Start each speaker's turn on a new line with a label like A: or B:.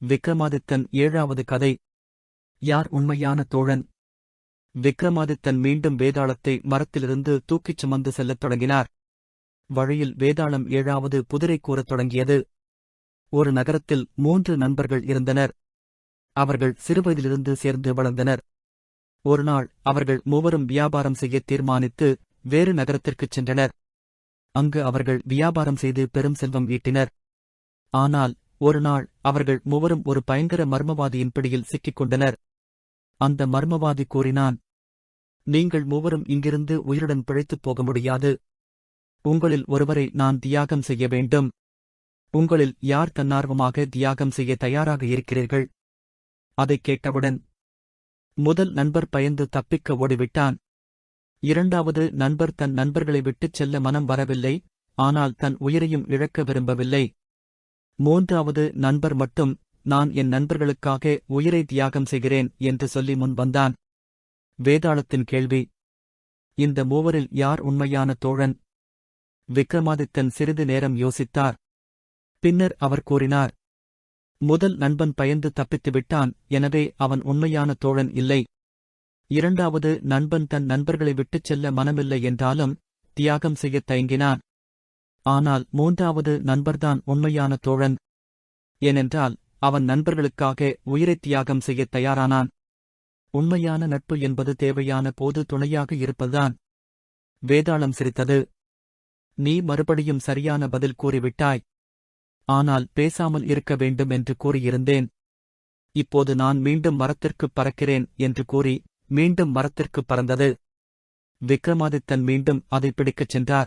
A: விக்ரமாதித்தன் 7வது கதை. யார் உண்மையான தோழன்? விக்ரமாதித்தன் மீண்டும் வேதாளத்தை மரத்திலிருந்து தூக்கிச் சுமந்து செல்லத் தொடங்கினார். வழியில் வேதாளம் 7வது புதிரை கூறத் தொடங்கியது. ஒரு நகரத்தில் 3 நண்பர்கள் இருந்தனர். அவர்கள் சிறுவயதிலிருந்து சேர்ந்து வளர்ந்தனர். ஒருநாள் அவர்கள் மூவரும் வியாபாரம் செய்யத் தீர்மானித்து வேறு நகரத்திற்குச் சென்றனர். அங்கு அவர்கள் வியாபாரம் செய்து பெரும் செல்வம் ஈட்டினர். ஆனால் ஒருநாள் அவர்கள் மூவரும் ஒரு பயங்கர மர்மவாதியின் பிடியில் சிக்கிக் கொண்டனர். அந்த மர்மவாதி கூறினான், நீங்கள் மூவரும் இங்கிருந்து உயிருடன் பிழைத்துப் போக முடியாது. உங்களில் ஒருவரை நான் தியாகம் செய்ய வேண்டும். உங்களில் யார் தன்னார்வமாக தியாகம் செய்ய தயாராக இருக்கிறீர்கள்? அதைக் கேட்டவுடன் முதல் நண்பர் பயந்து தப்பிக்க ஓடிவிட்டான். 2வது நண்பர் தன் நண்பர்களை விட்டுச் செல்ல மனம் வரவில்லை, ஆனால் தன் உயிரையும் இழக்க விரும்பவில்லை. 3வது நண்பர் மட்டும், நான் என் நண்பர்களுக்காக உயிரை தியாகம் செய்கிறேன் என்று சொல்லி முன் வந்தான். வேதாளத்தின் கேள்வி: இந்த மூவரில் யார் உண்மையான தோழன்? விக்ரமாதித்தன் சிறிது நேரம் யோசித்தார். பின்னர் அவர் கூறினார், முதல் நண்பன் பயந்து தப்பித்துவிட்டான், எனவே அவன் உண்மையான தோழன் இல்லை. 2வது நண்பன் தன் நண்பர்களை விட்டுச் செல்ல மனமில்லை என்றாலும் தியாகம் செய்யத் தயங்கினான். ஆனால் 3வது நண்பர்தான் உண்மையான தோழன். ஏனென்றால் அவன் நண்பர்களுக்காக உயிரைத் தியாகம் செய்யத் தயாரானான். உண்மையான நட்பு என்பது தேவையான போது துணையாக இருப்பதுதான். வேதாளம் சிரித்தது. நீ மறுபடியும் சரியான பதில் கூறிவிட்டாய். ஆனால் பேசாமல் இருக்க வேண்டும் என்று கூறியிருந்தேன். இப்போது நான் மீண்டும் மரத்திற்குப் பறக்கிறேன் என்று கூறி மீண்டும் மரத்திற்குப் பறந்தது. விக்ரமாதித்தன் மீண்டும் அதை பிடிக்கச் சென்றார்.